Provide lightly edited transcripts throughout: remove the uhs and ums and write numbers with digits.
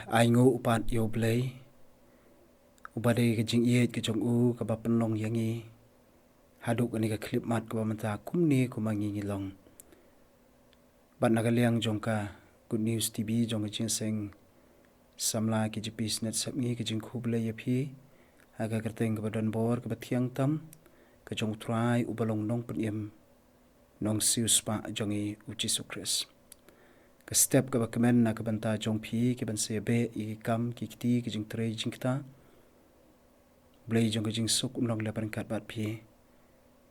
ai ngu upat U Blei ubade ke jing iet ke jong u kaba penong yangi haduk ani ka klip mat kaba mata kumni kumangi ngilong bat nagaliang jongka Good News TV jong ke seng samla ki jipis net sngi ke jingthew Blei yapi aga kyrteng kaba don bor kaba thiang tam ke jong trai ubalong nong penyem nong siu spa jongi U Khrist ke step kaba kemen na kabanta jong pi ke ban se be I kam ki kti ke jing trei jingta Blei jong ke jing suk nong le ban kat bat pi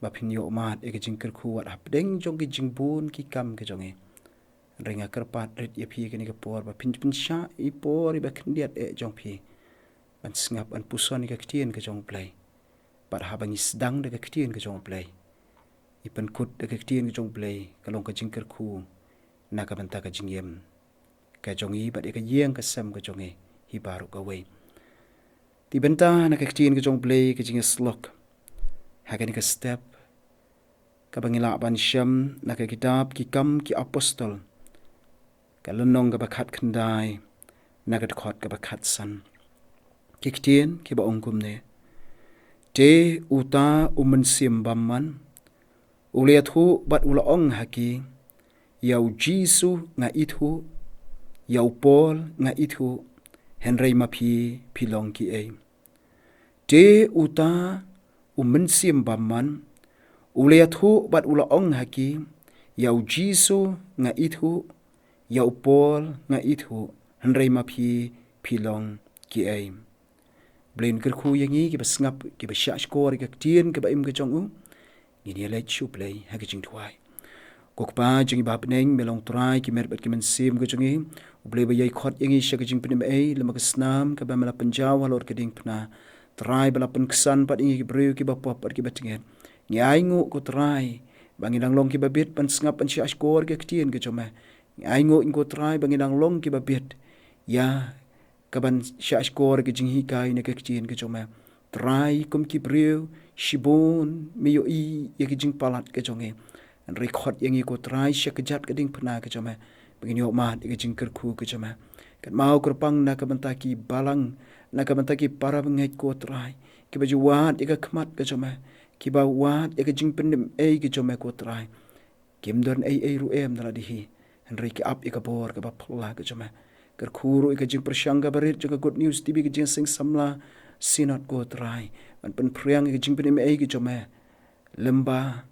ba phin yo mat e ke jing kerkhu wat hapdeng jong ke jing bun ki kam ke jongi ringa kerpat rit ye pi ke ni ke por ba phin phin sha I por I ba khndiat e jong pi ban sngap an puson Ka Ktien ke jong Blei bat habangi sedang de Ka Ktien ke jong Blei I pen kut de Ka Ktien ke jong Blei kalong ke jing kerkhu na ka banta ka jingim ka jongi bat e ka yeng ka sam ka jongi hi baru ka wei ti benta na Ka Ktien ke jong Blei ke jing slok ha ka ni ka step ka bangila ban syam na ka kitab ki kam ki apostol ka lenong ka bakhat khandai na ka khot ka bakhat san Ka Ktien ki ba ongkum ne te uta mynsiem bamman uliathu bat ulaong haki U Jisu nga ithu U Paul nga ithu henrei mapi pilong ki e te uta mynsiem bamman uliathu bat ulaong haki U Jisu nga ithu U Paul nga ithu henrei mapi pilong ki e Blei kerkhu yangi ki basngap ki basya skor Ka Ktien ke ba im ke jong u ngin le chu Blei ha ke jing thuai kokpa jing ba peneng melong trai ki mer bat ki mynsiem ke jongi U Blei ba yai khot yangi sya ke jing penem e lema ke snam ka ba mala penjaw halor ke ding pna trai bala pen kesan pat ingi ki breu ki ba pop pat ki batingen ngi ai ngu ko trai bangidang long ki ba bit pan sngap pan sya skor Ka Ktien ke joma ngi ai ngu ko trai bangidang long ki ba bit ya kaban sya skor ke jing hi kai ne Ka Ktien ke joma trai kum ki breu shibon mi yo I ya ki jing palat ke jongi an rekhot yang ko trai sya kejat ke ding pna ke joma begini yo mat ke jing kerkhu ke joma kan mau kerpang na ka banta ki balang na ka banta ki para bengai ko trai ki baju wat ka khmat ke joma ki ba wat ke jing penem e ke joma ko trai kim don e ru em dala di hi an re ki ap ka bor ka ba phla ke joma kerkhuru ka jing persyangga barit juga Good News TV ke jing sing samla sinat ko trai an pen priang ke jing penem e ke joma lemba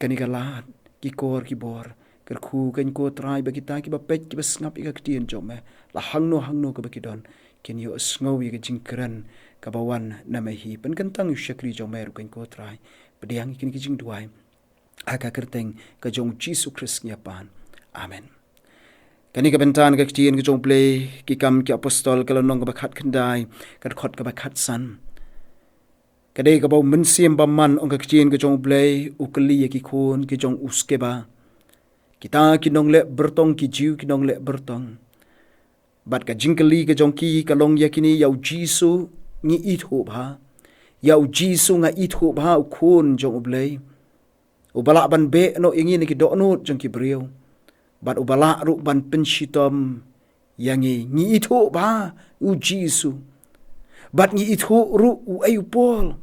kanikalat ki kor ki bor kerkhu kan ko trai ba kita ki ba pet ki ba snap Ka Ktien jome la hangno ka ba kidon ken yo sngowi ke jingkran ka ba wan na mai hi pen kan tang shakri jome ru kan ko trai pediang kin ki jing duai aka kyrteng ka jong Jisu Khrist nya pan amen kani ka bentan Ka Ktien ke jong Blei ki kam ki apostol ka lonong ka ba khat khandai ka khot ka ba khat san kadai ka ba mynsiem bamman ong Ka Ktien ke jong Blei ukli ki khon ki jong uskeba kita kinong le bertong ki jiu kinong le bertong bat ka jingkeli ke jong ki ka long yakini U Jisu ngi ithu bha U Jisu nga ithu bha khon jong Blei ubala ban be no ingi ni ki do no jong ki breu bat ubala ru ban penshitom yangi ngi ithu bha U Jisu bat ngi ithu ru u ai Paul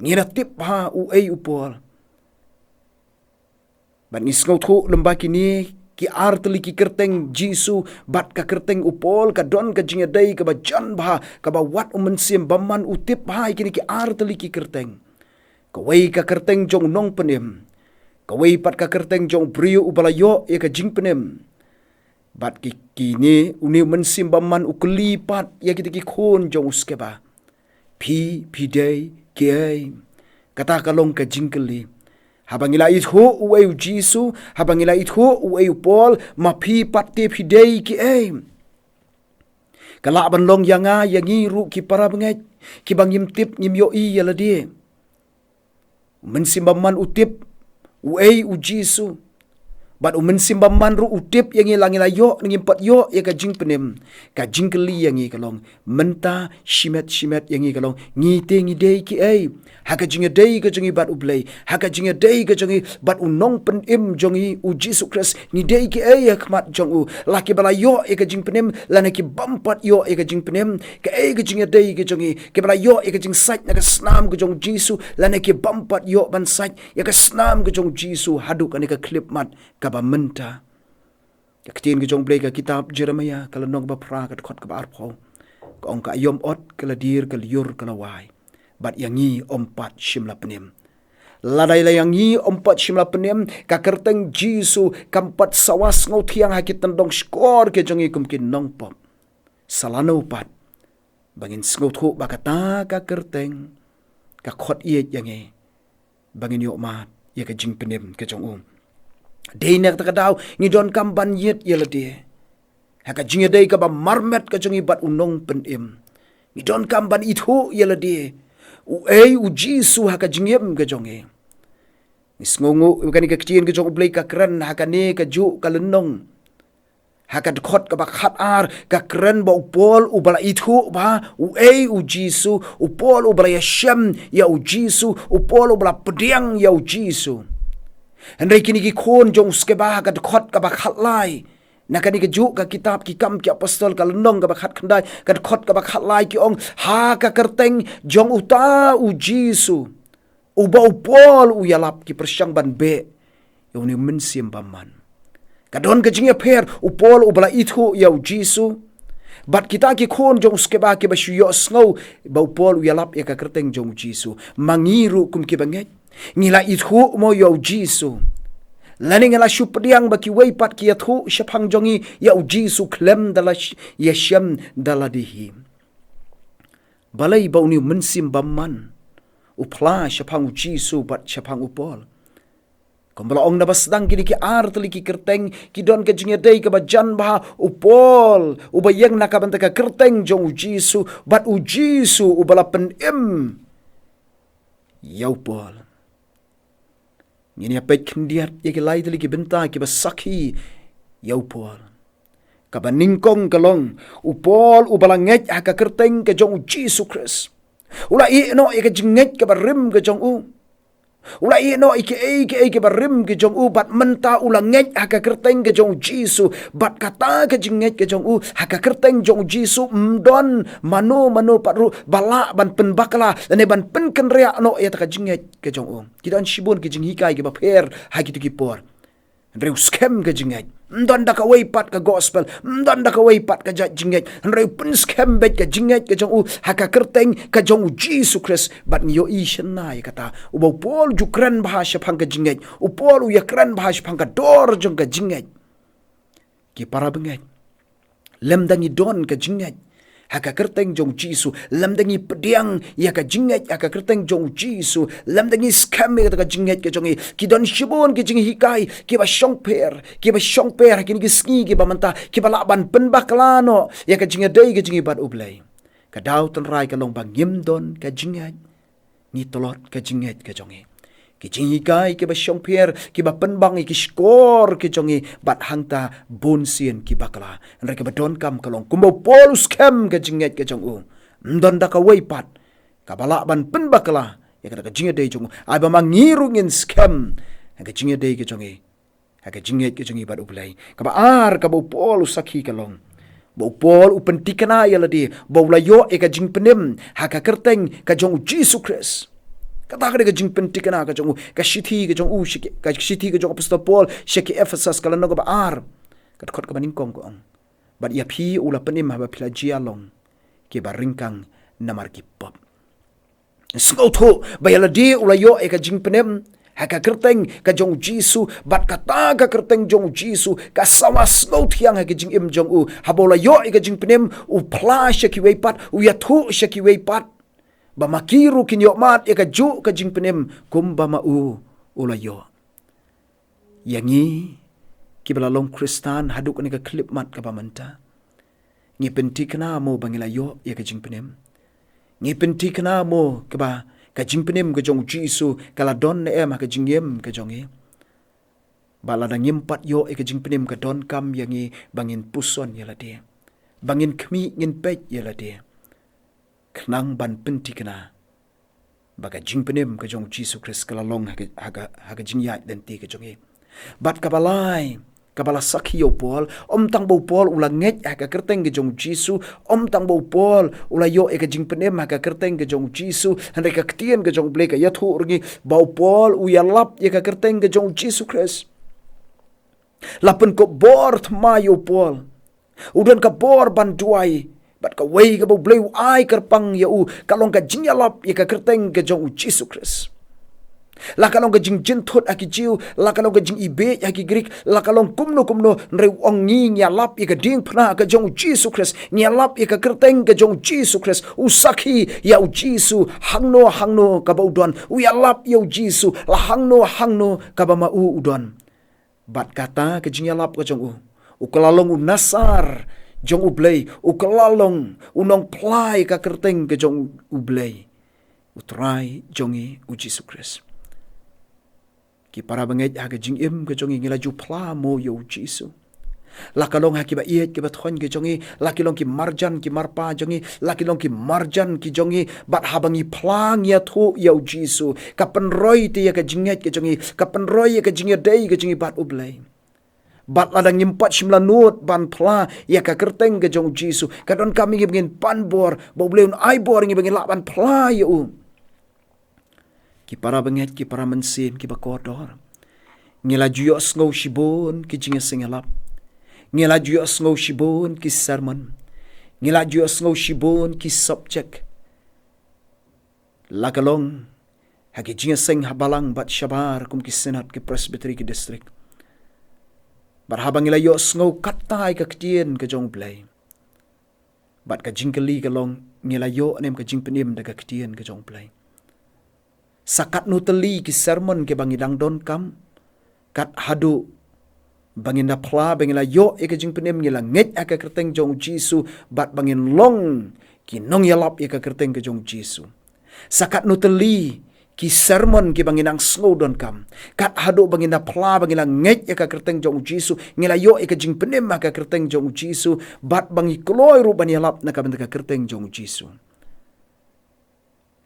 ngira tip ha u ai Paul bat ni skau thu lemba kini ki artli ki kyrteng Jisu bat ka kyrteng u Paul ka don ka jinga dai ka ba jan bha ka ba wat mynsiem bamman u tip ha kini ki artli ki kyrteng ka wei ka kyrteng jong nong penem ka wei pat ka kyrteng jong brio u balayo e ka jing penem bat ki kini uni mynsiem bamman u kli pat ya ki khon jong uskeba pi dei ke kata kalong ka jingkeli habangila ithu u U Jisu habangila ithu u Paul mapi patte pidei ki kala ban long yanga yangi ru ki para bengai ki bangim tip nyim yo I yala die mynsiem bamman utip u Jisu Bat mynsiem baman ru utip yang langi layo ngi pat yo ya ka jing penem ka jing keli yang kalong menta shimet yang kalong ngi te ngi dei ki ai ha ka jing dei ka jongi bat U Blei ha ka jing dei ka jongi bat unong pen im jongi U Jisu Khrist ngi dei ki ai ya khmat jong u laki bala yo ya ka jing penem lana ki bampat yo ya ka jing penem ka ai ka jing dei ka jongi ke bala yo ya ka jing sait na ka snam ka jong Jisu lana ki bampat yo ban sait ya ka snam ka jong Jisu haduk ani ka klip mat kaba menta Ka Ktien ke jong Blei ka kitab Jeremia kala nong ba pra ka khot ka ba arpho ka ong ka yom ot kala dir kala yur kala wai bat yangi ompat shimla penem ladai la yangi ompat shimla penem ka kyrteng Jisu kampat sawas ngau thiang hakit tendong skor ke jongi kumkin nong pop salano pat bangin ngau thu ba kata ka kyrteng ka khot iet yangi bangin yo mat ya ka jing penem ke jong Dei nak takadaw ngi don kamban yet yela de. Haka jinga dei ka ba marmet ka jongi bat unong pen im. Ngi don kamban ithu yela de. U Jisu haka jingim ka jongi. Ngi sngongo kani Ka Ktien ka jong Blei ka kran haka ne ka ju ka lenong. Haka khot ka ba khat ar ka kran ba upol u bala ithu ba u Jisu upol u bala yashem ya U Jisu upol u bala pediang ya U Jisu. Henry kini ki kon jong sngewbha ka khot ka ba khat lai na kani ka ju ka kitab ki kam ki apostol ka lenong ka ba khat khandai ka khot ka ba khat lai ki ong ha ka kyrteng jong uta U Jisu u ba upol u iarap ki persyang ban be yo ni mynsiem baman ka don ka jinga per upol u bala ithu ya U Jisu bat kita ki kon jong sngewbha ki ba shuyo sngo ba upol u iarap ya ka kyrteng jong Jisu mangiru kum ki banget ngila ithu mo yo Jisu lani ngala shupdiang baki weipat ki athu shapang jongi ya U Jisu klem dala yeshem dala dihi balai ba uni mynsiem baman upla shapang U Jisu bat shapang upol kombala ong na basdang kini ki artli ki kyrteng ki don ka jinga dei ka bajan ba upol ubayang nakabanta ka kyrteng jong U Jisu bat U Jisu ubala pen im ya upol Ngini apet kendiat ya ki lai tali ki benta ki basaki ya upol. Ka ba ningkong kalong upol ubalanget ha ka kyrteng ka jong U Jisu Khrist. Ula i no ya ka jinget ka ba rim ka jong U. Ula i no ki ba rim ka jong U bat menta ulanget ha ka kyrteng ka jong U Jisu bat kata ka jinget ka jong U ha ka kyrteng jong U Jisu mdon mano patru bala ban pen bakla ane ban pen kenrea no ya ta ka jinget ka jong U. Kita an shibun ki jing hikai ki ba per ha ki tu ki por. Reu scam ka jinget. Mdon da ka weipat ka gospel. Mdon da ka weipat ka jinget. Reu pen scam bet ka jinget ka jong U ha ka kyrteng ka jong U Jisu Khrist bat nyo i shenai kata. Ubaw pol jukran bahasya pang ka jinget. Upol uyakran bahasya pang ka dor jong ka jinget. Ki para benget. Lemdangi don ka jinget. Haka kyrteng jong Jisu lamdangi pediang ya ka jinget ya ka kyrteng jong Jisu lamdangi scam ya ka jinget ka jongi ki don shibon ki jing hikai ki ba shongper ki ni sngi ki ba manta ki ba laban pen baklano ya ka jinga dei ka jingi bat U Blei ka daw ton rai ka long bang yim don ka jinget ni tolot ka jinget ka jongi ki jing hikai ki ba shongper ki ba penbang ki skor ki jongi bat hangta bonsien ki bakla nre ka ba don kam kalong kumba polus kem ka jinget ka jong U mdon da ka weipat ka bala ban pen bakla ya ka jinget dei jong ai ba mangirungin scam ka jinget dei ka jongi ka jinget ka jongi bat U Blei ka ba ar ka ba polus sakhi kalong Bau pol upentikana ya ladi bau layo e ka jing penem ha ka kyrteng ka jong Jisu Khrist kata ka jing pentikana ka jong ka shithi ka jong ka shithi ka jong apostol Paul sheki Ephesos kala no ba ar ka khot ka baning kong ko ong bat ya phi ula penem ha ba philagia long ke ba ringkang namar ki pop snotho ba ya ladi ula yo e ka jing penem ha ka kyrteng ka jong Jisu bat kata ka kyrteng jong Jisu ka sawas no thiang ha ka jing im jong U habola yo ka jing penem u pla shaki weipat u ya thu shaki weipat ba makiru kin yo mat ka ju ka jing penem kumba ma u ula yo yangi ki bala long Kristan haduk ni ka klip mat ka ba manta ngi penti kana mo bangila yo ka jing penem ngi penti kana mo ka ba ka jing penem ka jong Jisu kala don na em ka jingim ka jongi Balada ngimpat yo ika jingpenim ka don kam yangi bangin puson yala dia. Bangin kmi ngin pet yala dia. Khnang ban penti kena. Baga jingpenim ka jong Jisu Khrist kalalong haga jingyat dan ti ka jongi. Bat kabalai kabala sakhi yo pol tang bo pol ula nget haga kyrteng ka jong Jisu tang bo pol ula yo eka jingpenim haga kyrteng ka jong Jisu handai Ka Ktien ka jong Blei ka yathu urgi bo pol uyalap eka kyrteng ka jong Jisu Khrist. Lapen ko bor thma yo pol udan ka bor ban duai bat ka wei ka bo Blei ai kerpang ya u kalong ka jingyalap ya ka kyrteng ka jong Jisu Khrist. La kalong ka jing jingthut aki jiu, la kalong ka jing iwei aki Greek, la kalong kumno nrei ong ngi nyalap ya ka ding phna ka jong Jisu Khrist, nyalap ya ka kyrteng ka jong Jisu Khrist, usakhi ya u Jisu, hangno ka ba udon, uyalap ya u Jisu, la hangno ka ba ma u udon. Bat kata ka jing yalap ka jong u kalalong u nasar jong U Blei, u kalalong unong plai ka kyrteng ka jong U Blei, utrai jongi u Jisu Khrist. Ki para banget haga jingim ke jongi ngilaju pla mo yo Jisu. Lakalong haki ba iet ke bathon ke jongi, lakilong ki marjan ki marpa jongi, lakilong ki marjan ki jongi, bat habangi plang ya thu yo Jisu. Kapan roy ti ya ka jinget ke jongi, kapan roy ya ka jinget dei ke jongi bat U Blei. Bat ladang nyimpat simlanut ban pla ya ka kyrteng ke jong Jisu. Kadon kami ngibengin panbor, bo Blei Un ai bor ngibengin lak ban pla ya u. Ki para benget ki para mynsiem ki bakodor. Ngila juyo sngow shibon ki jinga singalap. Ngila juyo sngow shibon ki sermon. Ngila juyo sngow shibon ki subject. Lakalong haki jinga sing habalang bat shabar kum ki senat ki presbytery ki district. Barhabang ngila yo sngow katai Ka Ktien ka jong Blei. Bat ka jingkeli kalong ngila yo anem ka jingpenim da Ka Ktien ka jong Blei. Sakat nuteli ki sermon ke bangidang don kam kat hadu banginda pla bangila yo eka jingpenim ngila nget aka kyrteng jong Jisu bat bangin long ki nong yalap eka kyrteng ke jong Jisu. Sakat nuteli ki sermon ki banginang snow don kam kat hadu banginda pla bangila nget eka kyrteng jong Jisu ngila yo eka jingpenim aka kyrteng jong Jisu bat bangi kloy ru ban yalap na kabanta kyrteng jong Jisu.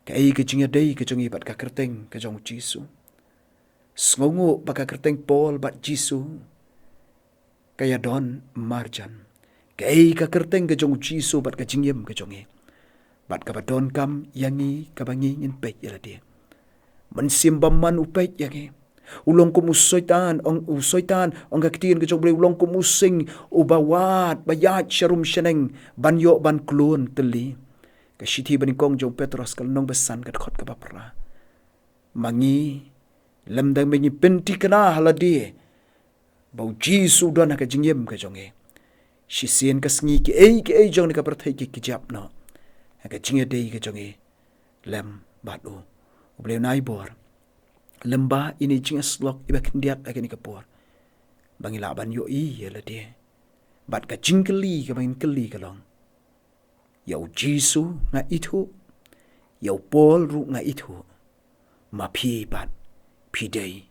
Kai ke jinga dei ke jongi bat ka kyrteng ke jong Jisu. Sngongo ba ka kyrteng pol bat Jisu. Kaya don marjan. Kai ka kyrteng ke jong Jisu bat ka jingim ke jongi. Bat ka badon kam yangi ka bangi ngin pet yala dia. Mynsiem baman upet yangi. Ulong ko musoitan ong Ka Ktien ke jong Blei ulong ko musing ubawat bayat syarum syaneng banyo ban klon teli. Kashiti bani kong jong Petros kal nong besan kat khot ka bapra. Mangi lemdang benyi penti kena haladi. Bau Jisu don ka jingim ka jonge. Shisien ka sngi ki ei jong ka perthai ki kijap no. Ka jinge dei ka jonge. Lem batu. Blei nai bor. Lemba ini jinga slok iba kendiat ka ni kapor. Bangila ban yo i yala de. Bat ka jingkeli ka bangin keli ka long. Yau Jisu nga itu, yau Paul ru nga itu, ma pi bat, pi day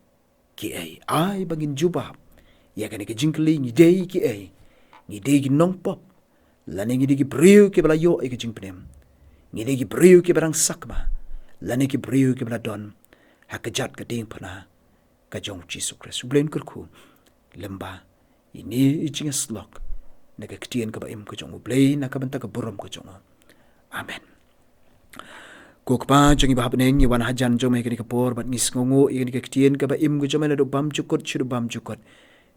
ki ai bangin jubah, ya kan ke jingkeli ni day ki ni day ki nong pop, lani ngi di ki briu ki bala yo ke jingpenem, ni day ki briu ki barang sakma, lani ki briu ki bala don, hakajat ka ding pana, ka jong Jisu Khrist, Blei Un kurku, lemba, ini jinga slok, na Ka Ktien ka ba im ka jong U Blei na ka banta ka burom ka jong. Amen. Ko pa jong iba hapneng ni wan hajan jong mai ka por bat ngis ngongo i Ka Ktien ka ba im ka jong na do bam jukot chiru bam jukot.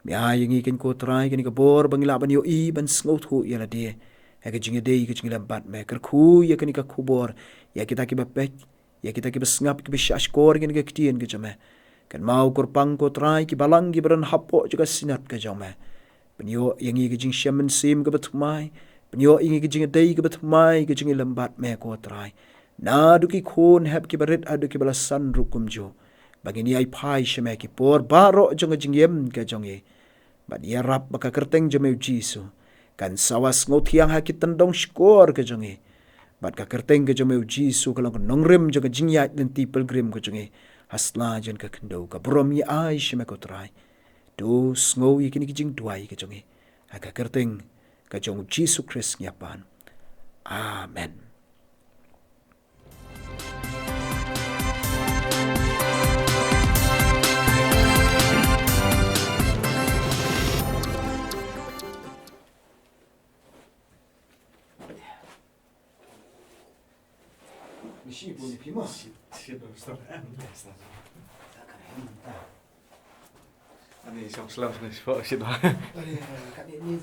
Mi ay ngi ken ko try ka bor bangila ban yo i ban sngot hu ya la de. Ha ka jing de ka jing la bat me kar khu ya ka kubor ya kita ki ba pek ya kita ki ba snap ki ba shash kor ka Ktien ka jong. Kan mau korpang ko try ki balang ki baran hapo juga sinat ka jong me. Penyo yang ngi jing shaman sim ka batmai, penyo ingi jing dei ka batmai ka jing lambat me ko trai. Na duki khon hab ki barit adu ki balasan rukum jo. Bagini ai pai shame ki por baro jong jing yem ka jong e. Bad iarap baka kyrteng jome U Jisu. Kan sawas ngotiang hakit tendong skor ka jong e. Bad ka kyrteng ka jome U Jisu kalong nongrem jong jing yat dan ti pilgrim ka jong e. Hasla jan ka kendo ka brom ye ai shame ko trai. Do sngo kini ki jingthmu ka jong ka kyrteng ka jong U Jisu Khrist nyapan. Amen. Misi pun pima. Ani som slav ni for shaduh. Kan ini